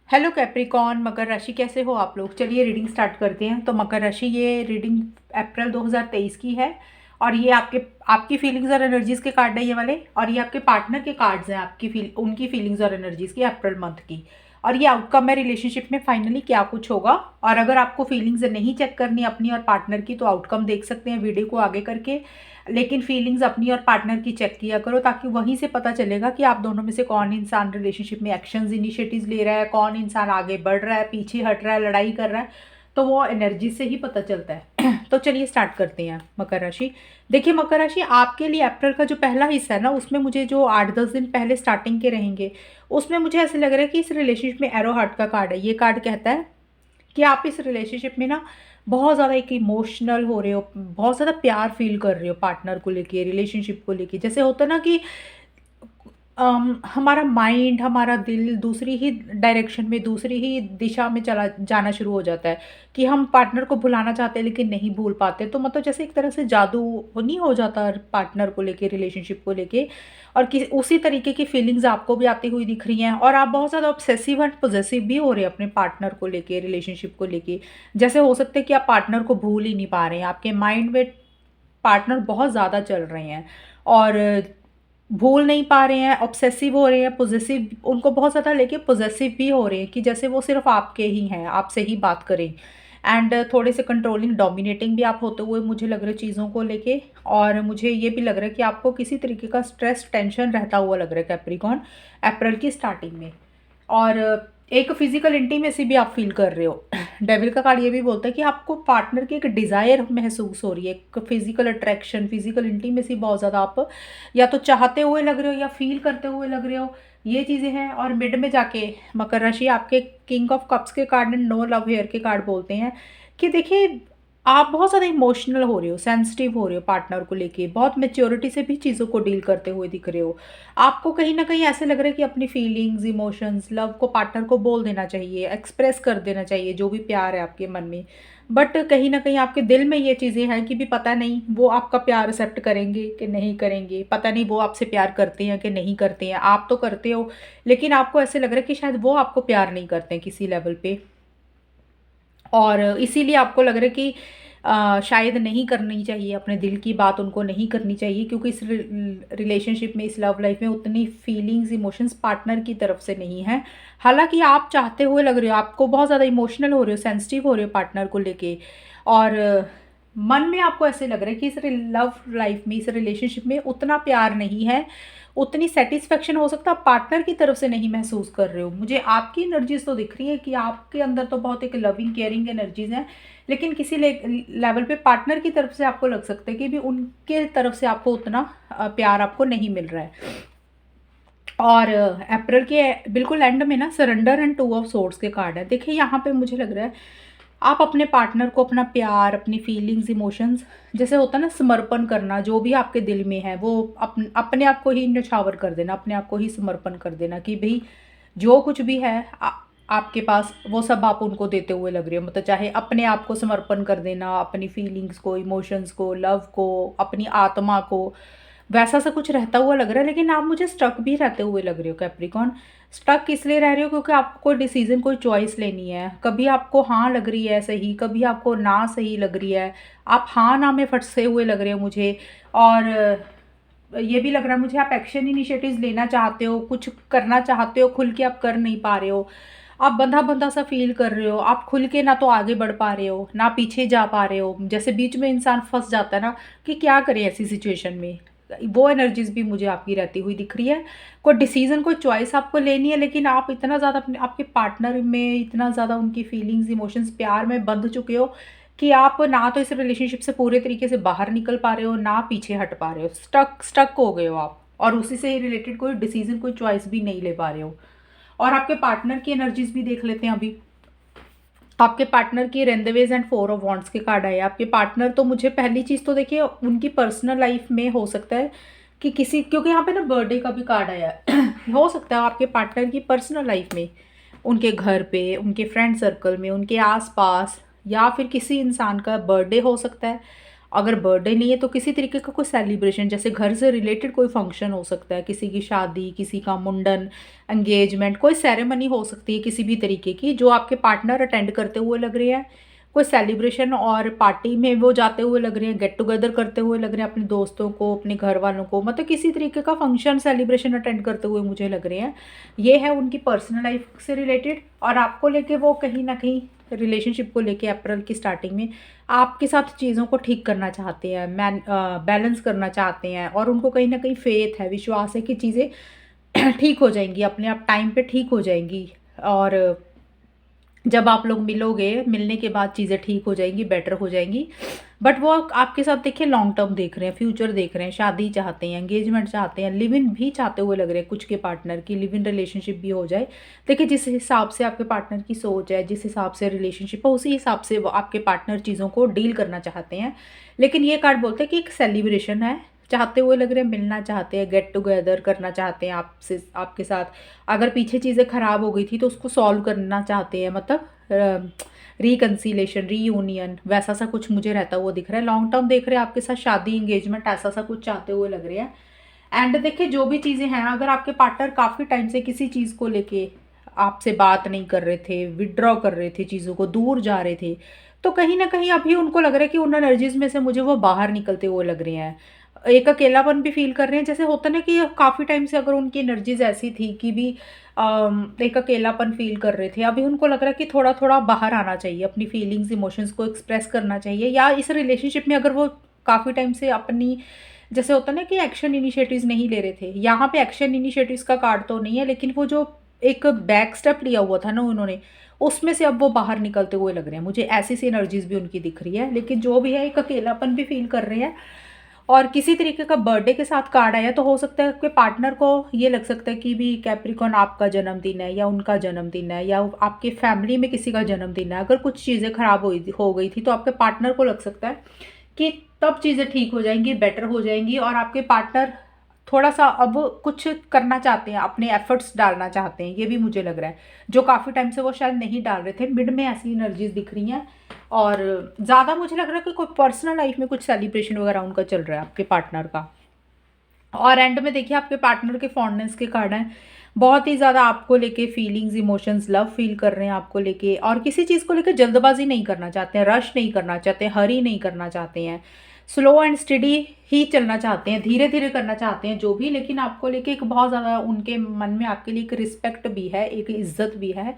Hello Capricorn, मकर राशि कैसे हो आप लोग। चलिए रीडिंग स्टार्ट करते हैं। तो मकर राशि, ये रीडिंग अप्रैल 2023 की है और ये आपकी फीलिंग्स और एनर्जीज के कार्ड है ये वाले, और ये आपके पार्टनर के कार्ड्स हैं, उनकी फीलिंग्स और एनर्जीज की अप्रैल मंथ की। और ये आउटकम है रिलेशनशिप में फाइनली क्या कुछ होगा। और अगर आपको फीलिंग्स नहीं चेक करनी अपनी और पार्टनर की, तो आउटकम देख सकते हैं वीडियो को आगे करके। लेकिन फीलिंग्स अपनी और पार्टनर की चेक किया करो, ताकि वहीं से पता चलेगा कि आप दोनों में से कौन इंसान रिलेशनशिप में एक्शंस इनिशिएटिव्स ले रहा है, कौन इंसान आगे बढ़ रहा है, पीछे हट रहा है, लड़ाई कर रहा है। तो वो एनर्जी से ही पता चलता है। तो चलिए स्टार्ट करते हैं। मकर राशि, देखिए मकर राशि, आपके लिए अप्रैल का जो पहला हिस्सा है ना, उसमें मुझे जो 8-10 दिन पहले स्टार्टिंग के रहेंगे, उसमें मुझे ऐसे लग रहा है कि इस रिलेशनशिप में एरो हार्ट का कार्ड है। ये कार्ड कहता है कि आप इस रिलेशनशिप में ना बहुत ज़्यादा एक इमोशनल हो रहे हो, बहुत ज़्यादा प्यार फील कर रहे हो पार्टनर को लेके, रिलेशनशिप को लेके। जैसे होता है ना कि हमारा माइंड, हमारा दिल दूसरी ही डायरेक्शन में, दूसरी ही दिशा में चला जाना शुरू हो जाता है कि हम पार्टनर को भुलाना चाहते हैं लेकिन नहीं भूल पाते। तो मतलब जैसे एक तरह से जादू नहीं हो जाता पार्टनर को लेके, रिलेशनशिप को लेके। और उसी तरीके की फीलिंग्स आपको भी आती हुई दिख रही हैं, और आप बहुत ज़्यादा ऑब्सेसिव एंड पोजेसिव भी हो रहे हैं अपने पार्टनर को लेके, रिलेशनशिप को लेके। जैसे हो सकता है कि आप पार्टनर को भूल ही नहीं पा रहे हैं, आपके माइंड में पार्टनर बहुत ज़्यादा चल रहे हैं और भूल नहीं पा रहे हैं, ऑब्सेसिव हो रहे हैं, पॉजेसिव, उनको बहुत ज़्यादा लेके पॉजेसिव भी हो रहे हैं कि जैसे वो सिर्फ आपके ही हैं, आपसे ही बात करें। एंड थोड़े से कंट्रोलिंग, डोमिनेटिंग भी आप होते हुए मुझे लग रहे चीज़ों को लेके। और मुझे ये भी लग रहा है कि आपको किसी तरीके का स्ट्रेस, टेंशन रहता हुआ लग रहा है कैप्रिकॉन, अप्रैल की स्टार्टिंग में। और एक फिजिकल इंटीमेसी भी आप फील कर रहे हो। डेविल का कार्ड ये भी बोलता है कि आपको पार्टनर की एक डिज़ायर महसूस हो रही है, एक फिजिकल अट्रैक्शन, फिजिकल इंटीमेसी बहुत ज़्यादा आप या तो चाहते हुए लग रहे हो या फील करते हुए लग रहे हो। ये चीज़ें हैं। और मिड में जाके मकर राशि, आपके किंग ऑफ कप्स के card and no love here के कार्ड बोलते हैं कि देखिए आप बहुत ज़्यादा इमोशनल हो रहे हो, सेंसिटिव हो रहे हो पार्टनर को लेके, बहुत मैच्योरिटी से भी चीज़ों को डील करते हुए दिख रहे हो। आपको कहीं ना कहीं ऐसे लग रहा है कि अपनी फीलिंग्स, इमोशंस, लव को पार्टनर को बोल देना चाहिए, एक्सप्रेस कर देना चाहिए जो भी प्यार है आपके मन में। बट कहीं ना कहीं आपके दिल में ये चीज़ें हैं कि भी पता नहीं वो आपका प्यार एक्सेप्ट करेंगे कि नहीं करेंगे, पता नहीं वो आपसे प्यार करते हैं कि नहीं करते हैं। आप तो करते हो, लेकिन आपको ऐसे लग रहा है कि शायद वो आपको प्यार नहीं करते हैं किसी लेवल पे। और इसीलिए आपको लग रहा है कि शायद नहीं करनी चाहिए, अपने दिल की बात उनको नहीं करनी चाहिए, क्योंकि इस रिलेशनशिप में, इस लव लाइफ में उतनी फीलिंग्स, इमोशंस पार्टनर की तरफ से नहीं है। हालांकि आप चाहते हुए लग रहे हो, आपको बहुत ज़्यादा इमोशनल हो रहे हो, सेंसिटिव हो रहे हो पार्टनर को लेके। और मन में आपको ऐसे लग रहा है कि इस लव लाइफ में, इस रिलेशनशिप में उतना प्यार नहीं है, उतनी सेटिस्फेक्शन हो सकता है आप पार्टनर की तरफ से नहीं महसूस कर रहे हो। मुझे आपकी एनर्जीज तो दिख रही है कि आपके अंदर तो बहुत एक लविंग, केयरिंग एनर्जीज हैं, लेकिन किसी लेवल पे पार्टनर की तरफ से आपको लग सकता है कि भी उनके तरफ से आपको उतना प्यार आपको नहीं मिल रहा है। और अप्रैल के बिल्कुल एंड में ना surrender and two of swords के कार्ड है। देखिए यहाँ पे मुझे लग रहा है आप अपने पार्टनर को अपना प्यार, अपनी फीलिंग्स, इमोशंस, जैसे होता है ना समर्पण करना, जो भी आपके दिल में है वो अपने आप को ही न्यौछावर कर देना, अपने आप को ही समर्पण कर देना कि भाई जो कुछ भी है आपके पास, वो सब आप उनको देते हुए लग रहे हो। मतलब चाहे अपने आप को समर्पण कर देना, अपनी फीलिंग्स को, इमोशंस को, लव को, अपनी आत्मा को, वैसा सा कुछ रहता हुआ लग रहा है। लेकिन आप मुझे स्टक भी रहते हुए लग रहे हो कैप्रिकॉन। स्टक इसलिए रह रहे हो क्योंकि आपको कोई डिसीजन, कोई चॉइस लेनी है। कभी आपको हाँ लग रही है सही, कभी आपको ना सही लग रही है। आप हाँ ना में फंसे हुए लग रहे हो मुझे। और ये भी लग रहा है मुझे आप एक्शन इनिशिएटिव्स लेना चाहते हो, कुछ करना चाहते हो, खुल के आप कर नहीं पा रहे हो। आप बंधा बंधा सा फील कर रहे हो, आप खुल के ना तो आगे बढ़ पा रहे हो ना पीछे जा पा रहे हो। जैसे बीच में इंसान फंस जाता है ना कि क्या करे ऐसी सिचुएशन में, वो एनर्जीज भी मुझे आपकी रहती हुई दिख रही है। कोई डिसीजन, कोई चॉइस आपको लेनी है, लेकिन आप इतना ज़्यादा अपने आपके पार्टनर में, इतना ज़्यादा उनकी फीलिंग्स, इमोशंस, प्यार में बंध चुके हो कि आप ना तो इस रिलेशनशिप से पूरे तरीके से बाहर निकल पा रहे हो, ना पीछे हट पा रहे हो। स्टक स्टक हो गए हो आप, और उसी से रिलेटेड कोई डिसीजन, कोई चॉइस भी नहीं ले पा रहे हो। और आपके पार्टनर की एनर्जीज भी देख लेते हैं अभी। आपके पार्टनर की रेंदवेज एंड फोर ऑफ वॉन्ट्स के कार्ड आए। आपके पार्टनर तो मुझे पहली चीज़ तो देखिए उनकी पर्सनल लाइफ में हो सकता है कि किसी, क्योंकि यहाँ पे ना बर्थडे का भी कार्ड आया है। हो सकता है आपके पार्टनर की पर्सनल लाइफ में, उनके घर पे, उनके फ्रेंड सर्कल में, उनके आसपास, या फिर किसी इंसान का बर्थडे हो सकता है। अगर बर्थडे नहीं है तो किसी तरीके का कोई सेलिब्रेशन, जैसे घर से रिलेटेड कोई फंक्शन हो सकता है, किसी की शादी, किसी का मुंडन, एंगेजमेंट, कोई सेरेमनी हो सकती है किसी भी तरीके की जो आपके पार्टनर अटेंड करते हुए लग रहे हैं। कोई सेलिब्रेशन और पार्टी में वो जाते हुए लग रहे हैं, गेट टुगेदर करते हुए लग रहे हैं अपने दोस्तों को, अपने घर वालों को, मतलब किसी तरीके का फंक्शन सेलिब्रेशन अटेंड करते हुए मुझे लग रहे हैं। ये है उनकी पर्सनल लाइफ से रिलेटेड। और आपको लेके वो कहीं ना कहीं रिलेशनशिप को लेके अप्रैल की स्टार्टिंग में आपके साथ चीज़ों को ठीक करना चाहते हैं, बैलेंस करना चाहते हैं, और उनको कहीं ना कहीं फेथ है, विश्वास है कि चीज़ें ठीक हो जाएंगी, अपने आप टाइम पे ठीक हो जाएंगी। और जब आप लोग मिलोगे, मिलने के बाद चीज़ें ठीक हो जाएंगी, बेटर हो जाएंगी। बट वो आपके साथ देखिए लॉन्ग टर्म देख रहे हैं, फ्यूचर देख रहे हैं, शादी चाहते हैं, एंगेजमेंट चाहते हैं, लिव इन भी चाहते हुए लग रहे हैं कुछ के पार्टनर की, लिव इन रिलेशनशिप भी हो जाए। देखिए जिस हिसाब से आपके पार्टनर की सोच है, जिस हिसाब से रिलेशनशिप है, उसी हिसाब से वो आपके पार्टनर चीज़ों को डील करना चाहते हैं। लेकिन ये कार्ड बोलते हैं कि एक सेलिब्रेशन है, चाहते हुए लग रहे हैं, मिलना चाहते हैं, गेट टुगेदर करना चाहते हैं आपसे, आपके साथ। अगर पीछे चीज़ें ख़राब हो गई थी तो उसको सॉल्व करना चाहते हैं, मतलब रिकन्सिलेशन, रीयूनियन, वैसा सा कुछ मुझे रहता हुआ दिख रहा है। लॉन्ग टर्म देख रहे हैं आपके साथ, शादी, एंगेजमेंट, ऐसा सा कुछ चाहते हुए लग रहे हैं। एंड देखिए जो भी चीज़ें हैं, अगर आपके पार्टनर काफ़ी टाइम से किसी चीज़ को लेके आपसे बात नहीं कर रहे थे, विड्रॉ कर रहे थे चीज़ों को, दूर जा रहे थे, तो कहीं ना कहीं अभी उनको लग रहा है कि उन एनर्जीज में से मुझे वो बाहर निकलते हुए लग रहे हैं। एक अकेलापन भी फील कर रहे हैं, जैसे होता ना कि काफ़ी टाइम से अगर उनकी एनर्जीज ऐसी थी कि भी एक अकेलापन फील कर रहे थे, अभी उनको लग रहा है कि थोड़ा थोड़ा बाहर आना चाहिए, अपनी फीलिंग्स, इमोशंस को एक्सप्रेस करना चाहिए। या इस रिलेशनशिप में अगर वो काफ़ी टाइम से अपनी, जैसे होता ना कि एक्शन इनिशिएटिव्स नहीं ले रहे थे, यहाँ पे एक्शन इनिशिएटिव्स का कार्ड तो नहीं है, लेकिन वो जो एक बैक स्टेप लिया हुआ था ना उन्होंने, उसमें से अब वो बाहर निकलते हुए लग रहे हैं मुझे, ऐसी सी एनर्जीज भी उनकी दिख रही है। लेकिन जो भी है, एक अकेलापन भी फील कर रहे हैं। और किसी तरीके का बर्थडे के साथ कार्ड आया, तो हो सकता है कि पार्टनर को ये लग सकता है कि भी कैप्रिकॉन आपका जन्मदिन है, या उनका जन्मदिन है, या आपके फैमिली में किसी का जन्मदिन है। अगर कुछ चीज़ें खराब हो गई थी तो आपके पार्टनर को लग सकता है कि तब चीज़ें ठीक हो जाएंगी, बेटर हो जाएंगी, और आपके पार्टनर थोड़ा सा अब कुछ करना चाहते हैं, अपने एफर्ट्स डालना चाहते हैं, ये भी मुझे लग रहा है। जो काफ़ी टाइम से वो शायद नहीं डाल रहे थे, मिड में ऐसी एनर्जीज दिख रही हैं। और ज़्यादा मुझे लग रहा है कि कोई पर्सनल लाइफ में कुछ सेलिब्रेशन वगैरह उनका चल रहा है आपके पार्टनर का। और एंड में देखिए आपके पार्टनर के फॉन्डनेस के कार्ड हैं, बहुत ही ज़्यादा आपको लेके फीलिंग्स, इमोशंस, लव फील कर रहे हैं आपको लेके, और किसी चीज़ को लेके जल्दबाजी नहीं करना चाहते हैं, रश नहीं करना चाहते हैं, हरी नहीं करना चाहते हैं, स्लो एंड स्टडी ही चलना चाहते हैं, धीरे धीरे करना चाहते हैं जो भी। लेकिन आपको लेके एक बहुत ज़्यादा उनके मन में आपके लिए एक रिस्पेक्ट भी है, एक इज्जत भी है।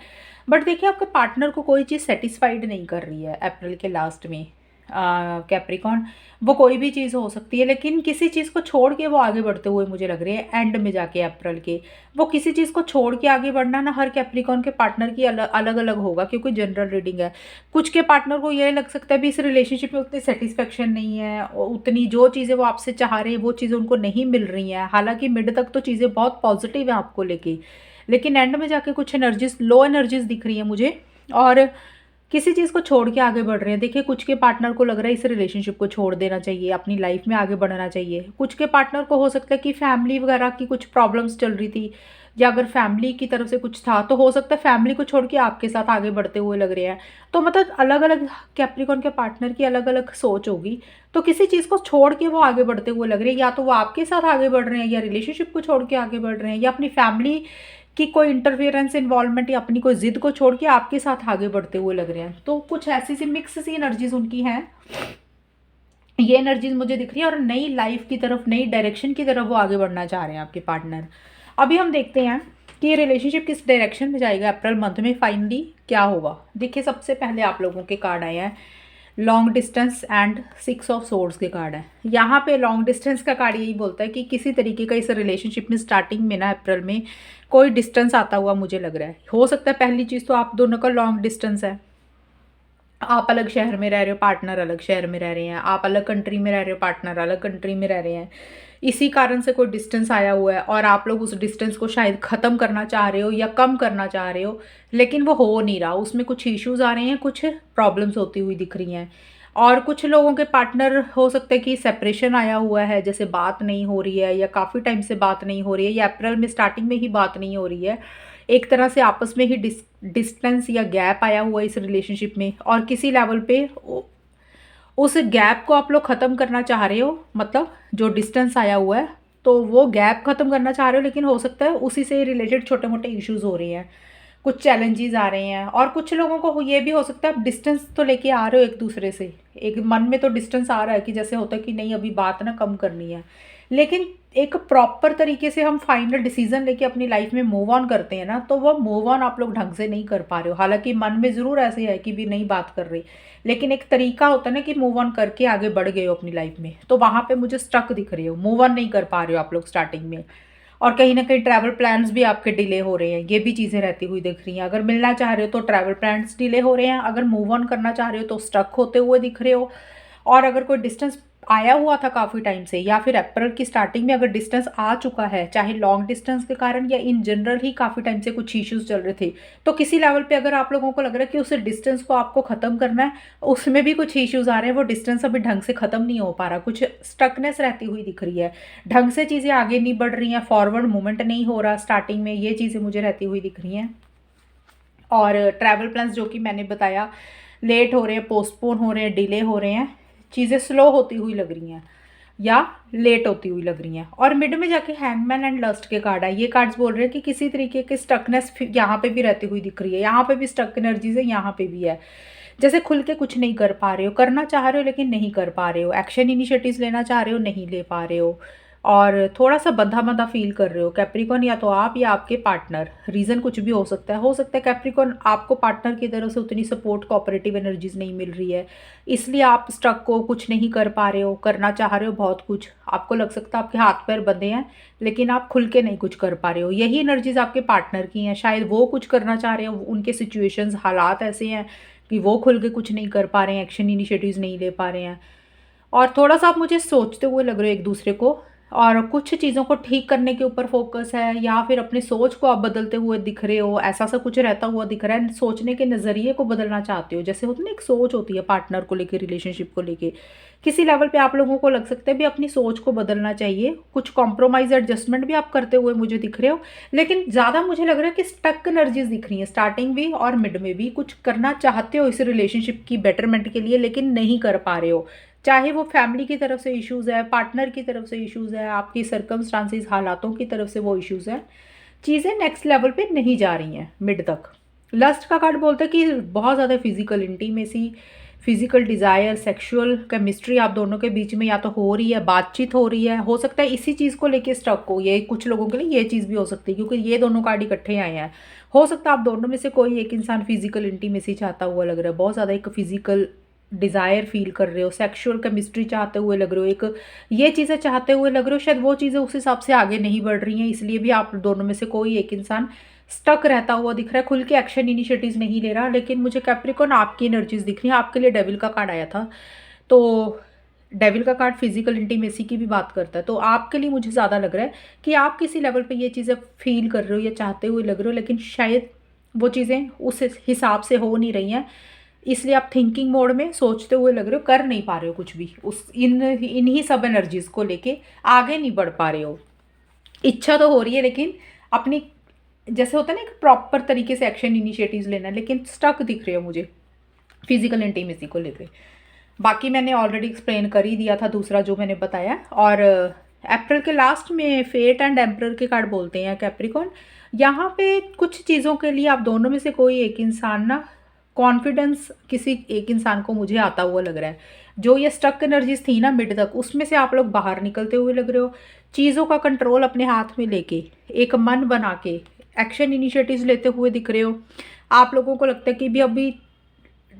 बट देखिए आपके पार्टनर को कोई चीज़ सेटिस्फाइड नहीं कर रही है अप्रैल के लास्ट में, कैप्रिकॉन। वो कोई भी चीज़ हो सकती है, लेकिन किसी चीज़ को छोड़ के वो आगे बढ़ते हुए मुझे लग रहे हैं एंड में जाके अप्रैल के। वो किसी चीज़ को छोड़ के आगे बढ़ना ना, हर कैप्रिकॉन के पार्टनर की अलग अलग होगा, क्योंकि जनरल रीडिंग है। कुछ के पार्टनर को ये लग सकता है भी इस रिलेशनशिप में उतनी सेटिस्फेक्शन नहीं है, उतनी जो चीज़ें वो आपसे चाह रहे हैं वो चीज़ें उनको नहीं मिल रही हैं। हालांकि मिड तक तो चीज़ें बहुत पॉजिटिव हैं आपको लेके, लेकिन एंड में जाके कुछ एनर्जीज, लो एनर्जीज दिख रही है मुझे, और किसी चीज़ को छोड़ के आगे बढ़ रहे हैं। देखिए कुछ के पार्टनर को लग रहा है इस रिलेशनशिप को छोड़ देना चाहिए, अपनी लाइफ में आगे बढ़ना चाहिए। कुछ के पार्टनर को हो सकता है कि फैमिली वगैरह की कुछ प्रॉब्लम्स चल रही थी, या अगर फैमिली की तरफ से कुछ था तो हो सकता है फैमिली को छोड़ के आपके साथ आगे बढ़ते हुए लग रहे हैं। तो मतलब अलग अलग कैप्रिकॉन के पार्टनर की अलग अलग सोच होगी। तो किसी चीज़ को छोड़ के वो आगे बढ़ते हुए लग रहे हैं, या तो वो आपके साथ आगे बढ़ रहे हैं, या रिलेशनशिप को छोड़ के आगे बढ़ रहे हैं, या अपनी फैमिली कि कोई इंटरफेरेंस, इन्वॉल्वमेंट, या अपनी कोई जिद को छोड़ के आपके साथ आगे बढ़ते हुए लग रहे हैं। तो कुछ ऐसी सी मिक्स सी एनर्जीज उनकी हैं, ये एनर्जीज मुझे दिख रही है। और नई लाइफ की तरफ, नई डायरेक्शन की तरफ वो आगे बढ़ना चाह रहे हैं आपके पार्टनर। अभी हम देखते हैं कि ये रिलेशनशिप किस डायरेक्शन में जाएगा अप्रैल मंथ में, फाइनली क्या होगा। देखिए सबसे पहले आप लोगों के कार्ड आए हैं long distance and 6 of swords के कार्ड है। यहाँ पे लॉन्ग डिस्टेंस का कार्ड यही बोलता है कि किसी तरीके का इस रिलेशनशिप में स्टार्टिंग में ना अप्रैल में कोई डिस्टेंस आता हुआ मुझे लग रहा है। हो सकता है पहली चीज़ तो आप दोनों का लॉन्ग डिस्टेंस है, आप अलग शहर में रह रहे हो, पार्टनर अलग शहर में रह रहे हैं, आप अलग कंट्री में रह रहे हो, पार्टनर अलग कंट्री में रह रहे हैं। इसी कारण से कोई डिस्टेंस आया हुआ है, और आप लोग उस डिस्टेंस को शायद ख़त्म करना चाह रहे हो या कम करना चाह रहे हो, लेकिन वो हो नहीं रहा। उसमें कुछ इश्यूज़ आ रहे हैं, कुछ प्रॉब्लम्स होती हुई दिख रही हैं। और कुछ लोगों के पार्टनर हो सकता है कि सेपरेशन आया हुआ है, जैसे बात नहीं हो रही है, या काफ़ी टाइम से बात नहीं हो रही है, या अप्रैल में स्टार्टिंग में ही बात नहीं हो रही है। एक तरह से आपस में ही डिस्टेंस या गैप आया हुआ है इस रिलेशनशिप में, और किसी लेवल पे उस गैप को आप लोग ख़त्म करना चाह रहे हो, मतलब जो डिस्टेंस आया हुआ है, तो वो गैप ख़त्म करना चाह रहे हो, लेकिन हो सकता है उसी से रिलेटेड छोटे-मोटे इश्यूज़ हो रहे हैं, कुछ चैलेंजेस आ रहे हैं, और कुछ लोगों को ये भी हो सकता है आप डिस्टेंस तो लेके आ रहे हो एक-दूसरे से, एक मन में तो डिस्टेंस आ रहा है कि जैसे होता है कि नहीं अभी बात ना कम करनी है। लेकिन एक प्रॉपर तरीके से हम फाइनल डिसीज़न लेके अपनी लाइफ़ में मूव ऑन करते हैं ना, तो वो मूव ऑन आप लोग ढंग से नहीं कर पा रहे हो। हालाँकि मन में ज़रूर ऐसे है कि भी नहीं बात कर रही, लेकिन एक तरीका होता है ना कि मूव ऑन करके आगे बढ़ गए हो अपनी लाइफ़ में, तो वहाँ पे मुझे स्टक दिख रहे हो, मूव ऑन नहीं कर पा रहे हो आप लोग स्टार्टिंग में। और कहीं न कहीं ट्रैवल प्लान्स भी आपके डिले हो रहे हैं, ये भी चीज़ें रहती हुई दिख रही हैं। अगर मिलना चाह रहे हो तो ट्रैवल प्लान्स डिले हो रहे हैं, अगर मूव ऑन करना चाह रहे हो तो स्टक होते हुए दिख रहे हो। और अगर कोई डिस्टेंस आया हुआ था काफ़ी टाइम से, या फिर अप्रैल की स्टार्टिंग में अगर डिस्टेंस आ चुका है, चाहे लॉन्ग डिस्टेंस के कारण या इन जनरल ही काफ़ी टाइम से कुछ इश्यूज़ चल रहे थे, तो किसी लेवल पे अगर आप लोगों को लग रहा है कि उस डिस्टेंस को आपको ख़त्म करना है, उसमें भी कुछ इश्यूज़ आ रहे हैं, वो डिस्टेंस अभी ढंग से ख़त्म नहीं हो पा रहा, कुछ स्टकनेस रहती हुई दिख रही है, ढंग से चीज़ें आगे नहीं बढ़ रही हैं, फॉरवर्ड मूवमेंट नहीं हो रहा स्टार्टिंग में, ये चीज़ें मुझे रहती हुई दिख रही हैं। और ट्रैवल प्लान्स जो कि मैंने बताया, लेट हो रहे हैं, पोस्टपोन हो रहे हैं, डिले हो रहे हैं, चीज़ें स्लो होती हुई लग रही हैं या लेट होती हुई लग रही हैं। और मिड में जाके हैंगमैन एंड लस्ट के कार्ड है, ये कार्ड्स बोल रहे हैं कि किसी तरीके की स्टकनेस यहाँ पे भी रहती हुई दिख रही है, यहाँ पे भी स्टक एनर्जीज है, यहाँ पे भी है, जैसे खुल के कुछ नहीं कर पा रहे हो, करना चाह रहे हो लेकिन नहीं कर पा रहे हो, एक्शन इनिशिएटिव्स लेना चाह रहे हो नहीं ले पा रहे हो, और थोड़ा-सा बंधा-बंधा फ़ील कर रहे हो। कैप्रिकॉर्न या तो आप या आपके पार्टनर, रीज़न कुछ भी हो सकता है कैप्रिकॉर्न आपको पार्टनर की तरफ से उतनी सपोर्ट कोऑपरेटिव एनर्जीज़ नहीं मिल रही है, इसलिए आप स्टक हो, कुछ नहीं कर पा रहे हो, करना चाह रहे हो बहुत कुछ, आपको लग सकता है आपके हाथ-पैर बँधे हैं, लेकिन आप खुल के नहीं कुछ कर पा रहे हो। यही एनर्जीज़ आपके पार्टनर की हैं, शायद वो कुछ करना चाह रहे हो, उनके सिचुएशंस, हालात ऐसे हैं कि वो खुल के कुछ नहीं कर पा रहे हैं, एक्शन इनिशिएटिव्स नहीं ले पा रहे हैं। और थोड़ा-सा आप मुझे सोचते हुए लग रहे हो एक-दूसरे को, और कुछ चीज़ों को ठीक करने के ऊपर फ़ोकस है, या फिर अपनी सोच को आप बदलते हुए दिख रहे हो, ऐसा-सा कुछ रहता हुआ दिख रहा है, सोचने के नज़रिए को बदलना चाहते हो। जैसे होता है ना एक सोच होती है पार्टनर को लेके, रिलेशनशिप को लेके, किसी लेवल पे आप लोगों को लग सकता है भी अपनी सोच को बदलना चाहिए, कुछ कॉम्प्रोमाइज़ एडजस्टमेंट भी आप करते हुए मुझे दिख रहे हो, लेकिन ज़्यादा मुझे लग रहा है कि स्टक एनर्जीज़ दिख रही हैं, स्टार्टिंग भी और मिड में भी। कुछ करना चाहते हो इस रिलेशनशिप की बेटरमेंट के लिए, लेकिन नहीं कर पा रहे हो। चाहे वो फैमिली की तरफ से इश्यूज़ है, पार्टनर की तरफ से इश्यूज़ है, आपकी सर्कमस्टांसेस, हालातों की तरफ से वो इश्यूज़ हैं, चीज़ें नेक्स्ट लेवल पे नहीं जा रही हैं मिड तक। लस्ट का कार्ड बोलता है कि बहुत ज़्यादा physical intimacy, physical desire, sexual chemistry आप दोनों के बीच में या तो हो रही है, बातचीत हो रही है, हो सकता है इसी चीज़ को लेके स्टक हो, ये कुछ लोगों के लिए ये चीज़ भी हो सकती है, क्योंकि ये दोनों कार्ड इकट्ठे आए हैं। हो सकता है आप दोनों में से कोई एक इंसान फिज़िकल इंटीमेसी चाहता हुआ लग रहा है, बहुत ज़्यादा एक फिज़िकल डिज़ायर फ़ील कर रहे हो, सेक्सुअल केमिस्ट्री चाहते हुए लग रहे हो, एक ये चीज़ें चाहते हुए लग रहे हो, शायद वो चीज़ें उस हिसाब से आगे नहीं बढ़ रही हैं, इसलिए भी आप दोनों में से कोई एक इंसान स्टक रहता हुआ दिख रहा है, खुल के एक्शन इनिशिएटिव्स नहीं ले रहा। लेकिन मुझे कैप्रिकॉर्न आपकी एनर्जीज़ दिख रही हैं, आपके लिए डेविल का कार्ड आया था, तो डेविल का कार्ड फिज़िकल इंटीमेसी की भी बात करता है, तो आपके लिए मुझे ज़्यादा लग रहा है कि आप किसी लेवल पे ये चीज़ें फ़ील कर रहे हो या चाहते हुए लग रहे हो, लेकिन शायद वो चीज़ें उस हिसाब से हो नहीं रही हैं, इसलिए आप थिंकिंग मोड में सोचते हुए लग रहे हो, कर नहीं पा रहे हो कुछ भी, उस इन्हीं सब एनर्जीज़ को लेके आगे नहीं बढ़ पा रहे हो। इच्छा तो हो रही है, लेकिन अपनी, जैसे होता है ना एक प्रॉपर तरीके से एक्शन इनिशिएटिव्स लेना है, लेकिन स्टक दिख रहे हो मुझे फिजिकल इंटीमेसी को लेके। बाकी मैंने ऑलरेडी एक्सप्लेन कर ही दिया था दूसरा जो मैंने बताया। और अप्रैल के लास्ट में फेट एंड एम्परर के कार्ड बोलते हैं कैप्रिकॉर्न, यहाँ पे कुछ चीज़ों के लिए आप दोनों में से कोई एक इंसान ना, कॉन्फिडेंस किसी एक इंसान को मुझे आता हुआ लग रहा है, जो ये स्टक एनर्जीज थी ना मिड तक, उसमें से आप लोग बाहर निकलते हुए लग रहे हो, चीज़ों का कंट्रोल अपने हाथ में लेके, एक मन बना के एक्शन इनिशिएटिव्स लेते हुए दिख रहे हो। आप लोगों को लगता है कि भी अभी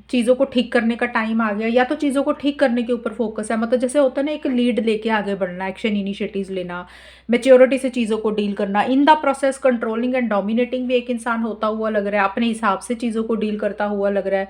चीज़ों को ठीक करने का टाइम आ गया, या तो चीज़ों को ठीक करने के ऊपर फोकस है, मतलब जैसे होता है ना एक लीड लेके आगे बढ़ना, एक्शन इनिशिएटिव्स लेना, मैच्योरिटी से चीज़ों को डील करना, in the process controlling and dominating भी एक इंसान होता हुआ लग रहा है, अपने हिसाब से चीज़ों को डील करता हुआ लग रहा है,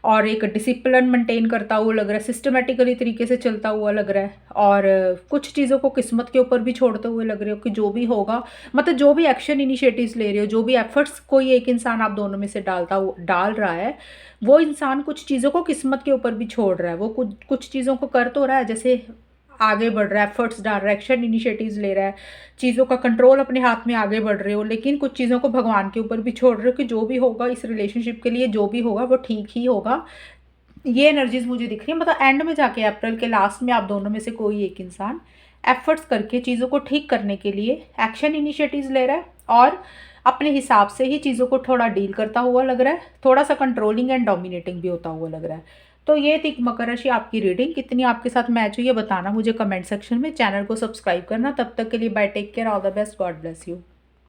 और एक डिसिप्लिन मेंटेन करता हुआ लग रहा है, सिस्टमेटिकली तरीके से चलता हुआ लग रहा है, और कुछ चीज़ों को किस्मत के ऊपर भी छोड़ते हुए लग रहे हो कि जो भी होगा, मतलब जो भी एक्शन इनिशिएटिव्स ले रहे हो, जो भी एफर्ट्स कोई एक इंसान आप दोनों में से डाल रहा है, वो इंसान कुछ चीज़ों को किस्मत के ऊपर भी छोड़ रहा है, वो कुछ कुछ चीज़ों को कर तो रहा है, जैसे आगे बढ़ रहा है, एफर्ट्स डाल रहा है, एक्शन इनिशिएटिव्स ले रहा है, चीज़ों का कंट्रोल अपने हाथ में आगे बढ़ रहे हो, लेकिन कुछ चीज़ों को भगवान के ऊपर भी छोड़ रहे हो कि जो भी होगा इस रिलेशनशिप के लिए, जो भी होगा वो ठीक ही होगा, ये एनर्जीज़ मुझे दिख रही हैं, मतलब एंड में जाके अप्रैल के लास्ट में आप दोनों में से कोई एक इंसान एफर्ट्स करके चीज़ों को ठीक करने के लिए एक्शन इनिशिएटिव्स ले रहा है और अपने हिसाब से ही चीज़ों को थोड़ा डील करता हुआ लग रहा है, थोड़ा-सा कंट्रोलिंग एंड डोमिनेटिंग भी होता हुआ लग रहा है। तो ये थी मकर राशि आपकी रीडिंग, कितनी आपके साथ मैच हुई है बताना मुझे कमेंट सेक्शन में, चैनल को सब्सक्राइब करना। तब तक के लिए bye, take care, all the best, God bless you.